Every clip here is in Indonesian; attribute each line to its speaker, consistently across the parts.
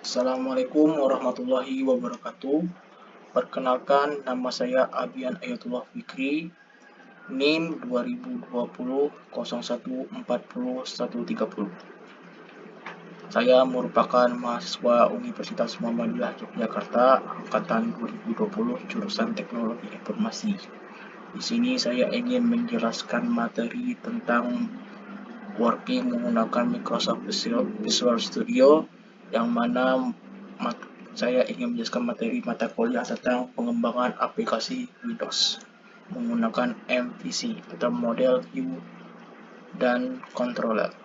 Speaker 1: Assalamualaikum warahmatullahi wabarakatuh. Perkenalkan, nama saya Abian Ayatullah Fikri, NIM 2020 0140 Saya merupakan mahasiswa Universitas Muhammadiyah Yogyakarta angkatan 2020 jurusan Teknologi Informasi. Di sini saya ingin menjelaskan materi tentang working menggunakan Microsoft Visual Studio, yang mana saya ingin menjelaskan materi mata kuliah tentang pengembangan aplikasi Windows menggunakan MVC atau model view dan controller.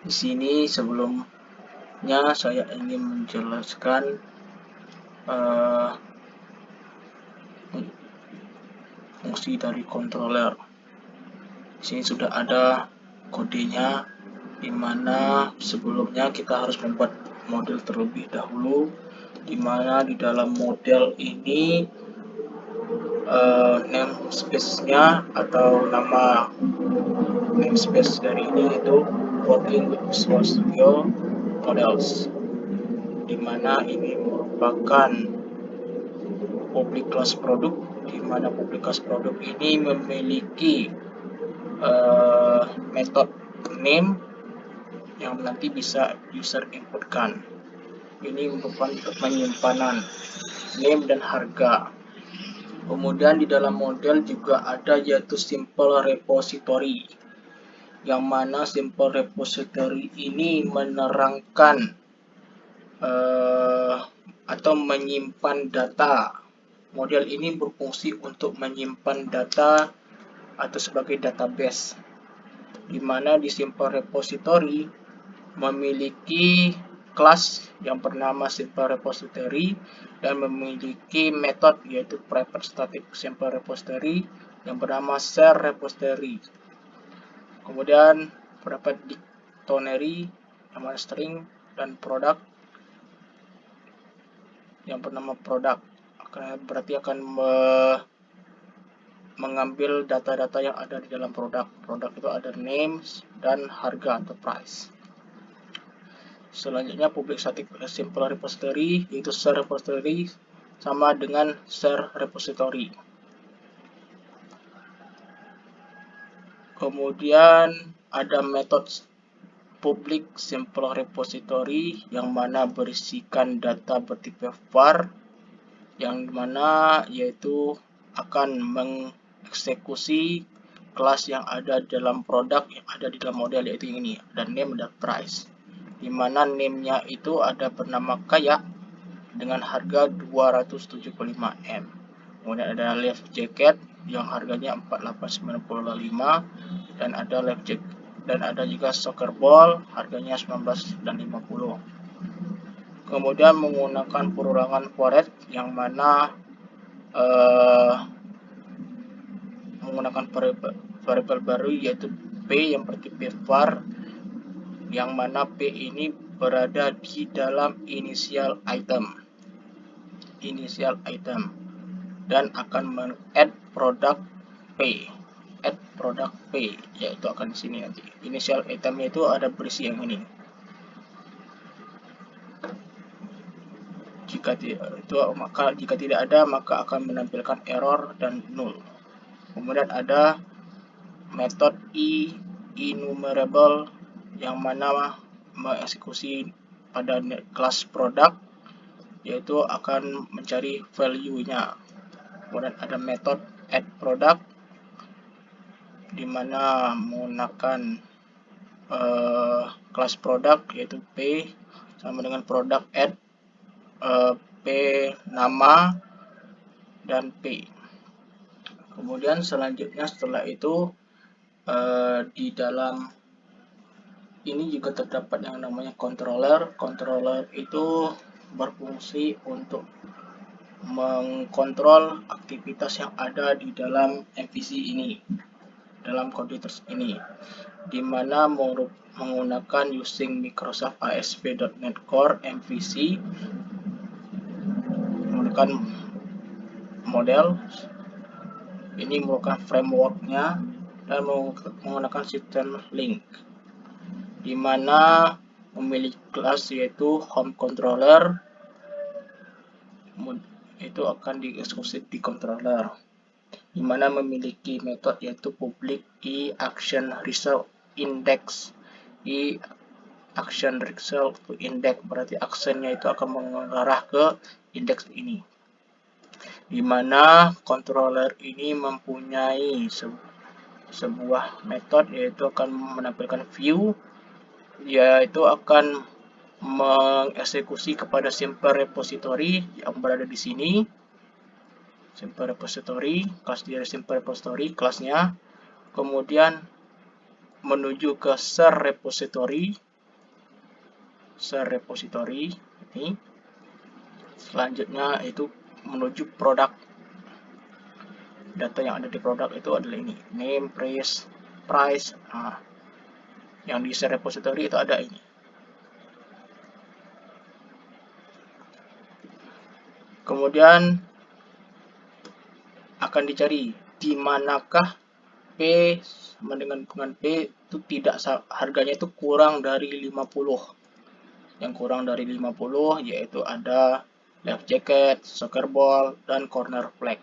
Speaker 1: Di sini sebelumnya saya ingin menjelaskan fungsi dari controller. Di sini sudah ada kodenya, di mana sebelumnya kita harus membuat model terlebih dahulu, di mana di dalam model ini namespace-nya atau nama namespace dari ini itu Working with Visual Studio Models, di mana ini merupakan public class product, di mana public class product ini memiliki metode name yang nanti bisa user inputkan. Ini merupakan penyimpanan name dan harga. Kemudian di dalam model juga ada yaitu simple repository, yang mana simple repository ini menerangkan atau menyimpan data. Model ini berfungsi untuk menyimpan data atau sebagai database, di mana di simple repository memiliki kelas yang bernama simple repository dan memiliki metode yaitu private static simple repository yang bernama share repository. Kemudian private dictionary yang bernama string dan product yang bernama product, berarti akan mengambil data-data yang ada di dalam produk. Produk itu ada names dan harga atau price. Selanjutnya public static simple repository yaitu share repository sama dengan share repository. Kemudian ada metode public simple repository yang mana berisikan data bertipe var, yang mana yaitu akan mengeksekusi kelas yang ada dalam produk yang ada di dalam model, yaitu ini ada name dan price, di mana name-nya itu ada bernama kayak dengan harga 275M. Kemudian ada life jacket yang harganya 4895 dan ada life jacket dan ada juga soccer ball harganya 19 dan 50. Kemudian menggunakan perulangan foret yang mana menggunakan variabel baru yaitu P yang bertipe var, yang mana P ini berada di dalam initial item dan akan men-add product P. Yaitu akan di sini nanti. Initial itemnya itu ada berisi yang ini. Jika tidak ada maka akan menampilkan error dan null. Kemudian ada metode enumerable yang mana mengeksekusi pada kelas product, yaitu akan mencari value-nya. Kemudian ada metode add product di mana menggunakan kelas product yaitu P sama dengan product add P nama dan P. Kemudian selanjutnya setelah itu di dalam ini juga terdapat yang namanya controller. Controller itu berfungsi untuk mengkontrol aktivitas yang ada di dalam MVC ini, dalam kode ini, di mana menggunakan using Microsoft ASP.NET Core MVC, menggunakan model ini merupakan frameworknya dan menggunakan system link, di mana memiliki kelas yaitu home controller, itu akan dieksekusi di controller, di mana memiliki metode yaitu public action result index. Action result to index berarti actionnya itu akan mengarah ke indeks ini, di mana controller ini mempunyai sebuah metode yaitu akan menampilkan view, yaitu akan mengeksekusi kepada simple repository yang berada di sini. Simple repository, kelas dari simple repository kelasnya, kemudian menuju ke share repository ini. Selanjutnya itu menuju produk. Data yang ada di produk itu adalah ini, name, price. Nah, yang di share repository itu ada ini. Kemudian akan dicari di manakah P sama dengan P itu tidak, harganya itu kurang dari 50. Yang kurang dari 50 yaitu ada life jacket, soccer ball, dan corner flag.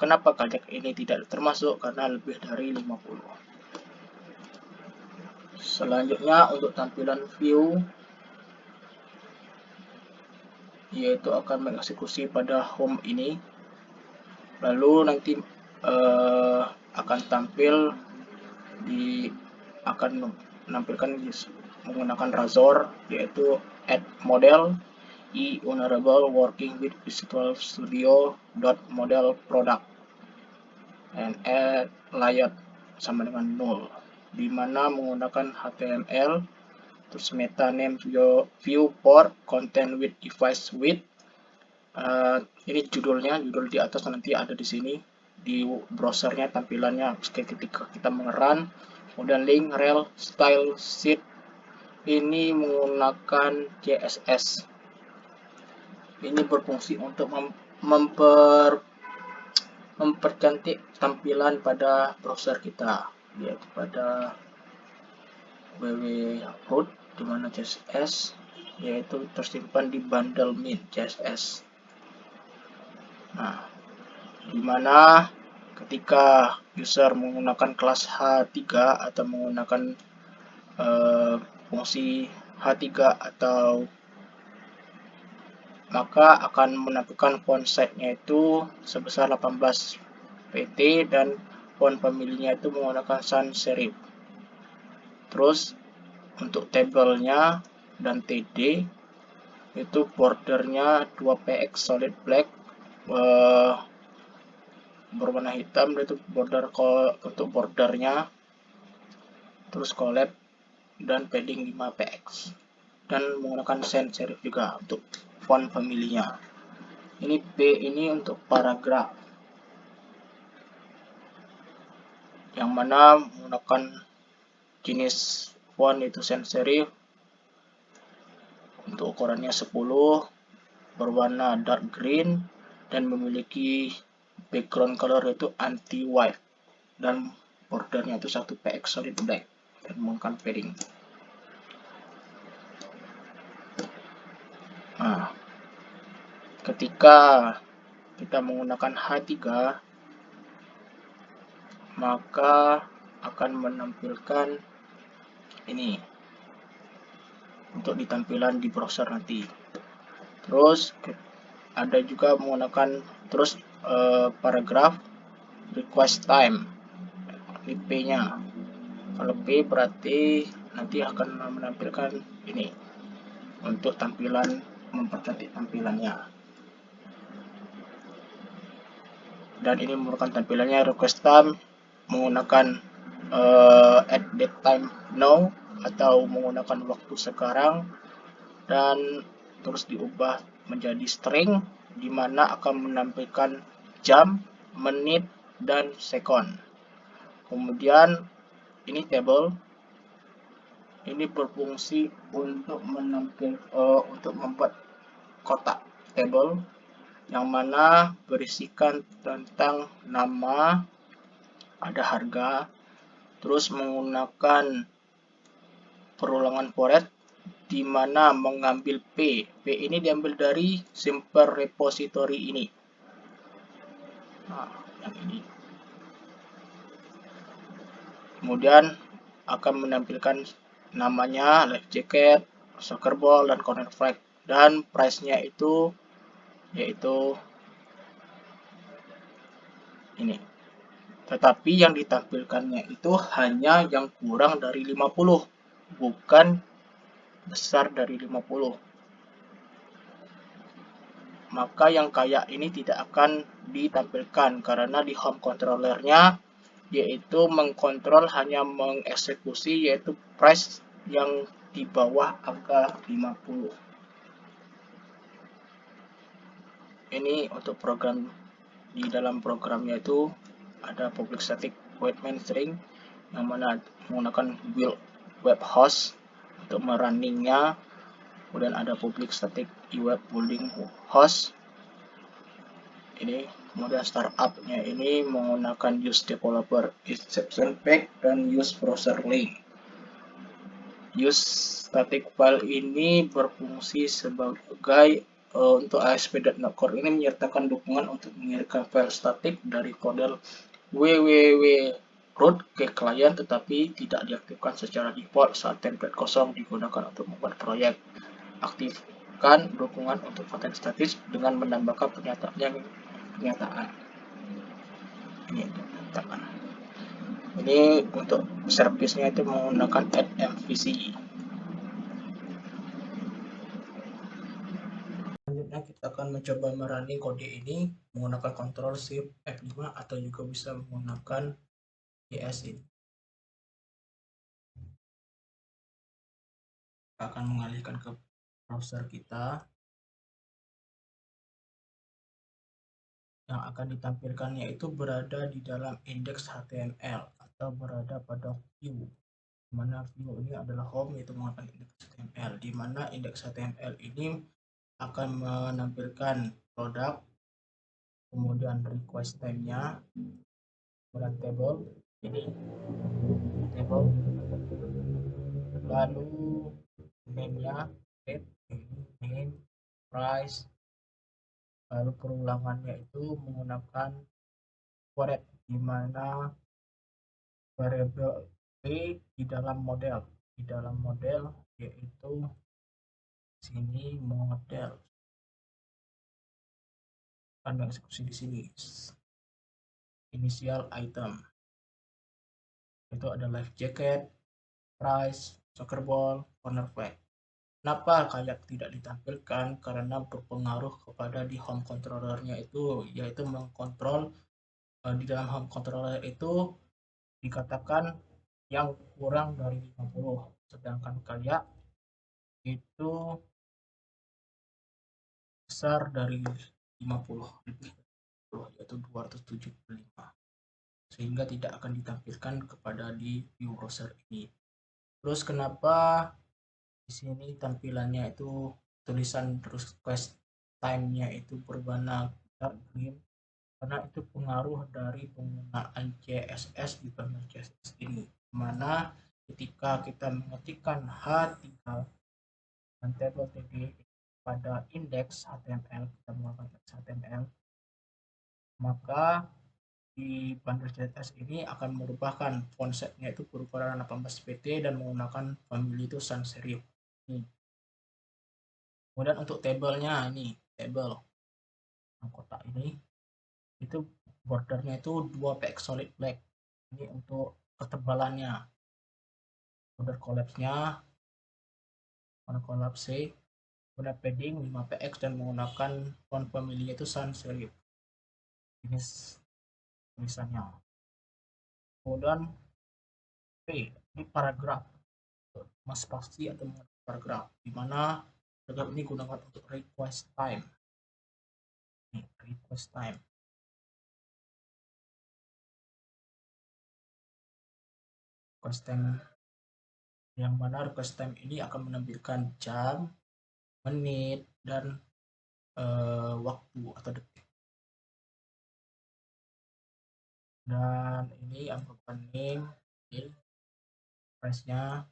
Speaker 1: Kenapa kajak ini tidak termasuk? Karena lebih dari 50. Selanjutnya untuk tampilan view, yaitu akan mengeksekusi pada home ini. Lalu nanti akan tampil akan menampilkan menggunakan Razor, yaitu add model honorable working with Visual Studio model product and add layout sama dengan 0, di mana menggunakan HTML, terus meta name viewport content with device with. Ini judul di atas nanti ada di sini di browsernya, tampilannya ketika kita mengerun. Kemudian link rel style sheet ini menggunakan CSS. Ini berfungsi untuk mempercantik tampilan pada browser kita, yaitu pada www.root, di mana CSS yaitu tersimpan di bundle min CSS. Nah, di mana ketika user menggunakan kelas H3 atau menggunakan fungsi H3 atau maka akan menampilkan font size-nya itu sebesar 18 pt dan font pemilihnya itu menggunakan sans serif. Terus untuk tabelnya dan TD itu bordernya 2px solid black berwarna hitam, itu border untuk bordernya. Terus collab dan padding 5px dan menggunakan sans serif juga untuk font pemilihnya. Ini P ini untuk paragraf, yang mana menggunakan jenis font itu sans serif. Untuk ukurannya 10, berwarna dark green dan memiliki background color yaitu anti white, dan bordernya itu 1px solid black dan menggunakan padding. Nah, ketika kita menggunakan H3 maka akan menampilkan ini untuk di tampilan di browser nanti. Terus ada juga menggunakan paragraf request time, ini P-nya. Kalau P berarti nanti akan menampilkan ini untuk tampilan, mempercantik tampilannya. Dan ini merupakan tampilannya request time menggunakan at that time now atau menggunakan waktu sekarang, dan terus diubah menjadi string, di mana akan menampilkan jam, menit, dan second. Kemudian ini table, ini berfungsi untuk membuat kotak table yang mana berisikan tentang nama, ada harga, terus menggunakan perulangan for rate di mana mengambil P. P ini diambil dari simple repository ini. Nah, yang ini. Kemudian akan menampilkan namanya, life jacket, soccer ball, dan corner flag. Dan price-nya itu yaitu ini. Tetapi yang ditampilkannya itu hanya yang kurang dari 50, bukan besar dari 50. Maka yang kayak ini tidak akan ditampilkan karena di home controllernya yaitu mengkontrol hanya mengeksekusi yaitu price yang di bawah angka 50. Ini untuk program, di dalam programnya itu ada public static web string yang mana menggunakan build web host untuk merunningnya. Kemudian ada public static web building host ini. Kemudian startupnya ini menggunakan use developer exception pack dan use browser link. Use static file ini berfungsi sebagai untuk ASP.NET Core ini menyertakan dukungan untuk mengirimkan file statik dari kode www.root ke klien, tetapi tidak diaktifkan secara default saat template kosong digunakan untuk membuat proyek. Aktifkan dukungan untuk konten statis dengan menambahkan pernyataan. Ini untuk servisnya itu menggunakan add MVC. Selanjutnya kita akan mencoba merunning kode ini menggunakan Ctrl Shift F5 atau juga bisa menggunakan ES ini. Kita akan mengalihkan ke browser kita. Yang akan ditampilkan yaitu berada di dalam indeks HTML atau berada pada view. Mana view ini adalah home, yaitu menggunakan indeks HTML, di mana indeks HTML ini akan menampilkan produk, kemudian request time-nya, kemudian table ini, table, lalu name-nya, name, price, lalu perulangannya itu menggunakan query, di mana variable P di dalam model yaitu sini model akan mengeksekusi di sini initial item itu ada life jacket, price, soccer ball, corner flag. Kenapa kayak tidak ditampilkan? Karena berpengaruh kepada di home controllernya itu, yaitu mengkontrol di dalam home controller itu dikatakan yang kurang dari 50, sedangkan kayak itu besar dari 50, yaitu 275, sehingga tidak akan ditampilkan kepada di view browser ini. Terus kenapa di sini tampilannya itu tulisan terus request time-nya itu berwarna dark green? Karena itu pengaruh dari penggunaan CSS di panel CSS ini, mana ketika kita mengetikkan H3 dan table td pada indeks HTML, kita menggunakan HTML, maka di bundle CSS ini akan merubahkan konsepnya itu berukuran 18 pt dan menggunakan family itu sans serif. Kemudian untuk tabelnya ini, table yang kotak ini itu bordernya itu 2 px solid black. Ini untuk ketebalannya. Border collapse-nya warna collapse, kemudian padding 5 px dan menggunakan font family itu sans serif. Ini tulisannya. Kemudian P ini paragraf, mas spasi atau paragraf, di mana paragraf ini gunakan untuk request time. Ini request time. Request time yang mana request time ini akan menampilkan jam, menit, dan waktu atau detik. Dan ini merupakan name, price-nya,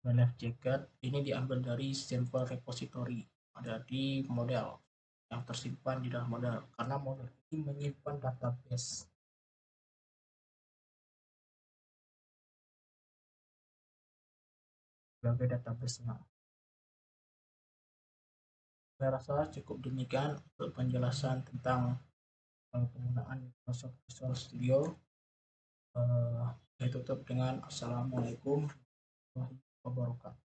Speaker 1: Life jacket ini diambil dari sampel repository, ada di model yang tersimpan di dalam model, karena model ini menyimpan database sebagai database-nya. Saya rasa cukup demikian untuk penjelasan tentang penggunaan Microsoft Visual Studio. Saya tutup dengan Assalamualaikum warahmatullahi wabarakatuh.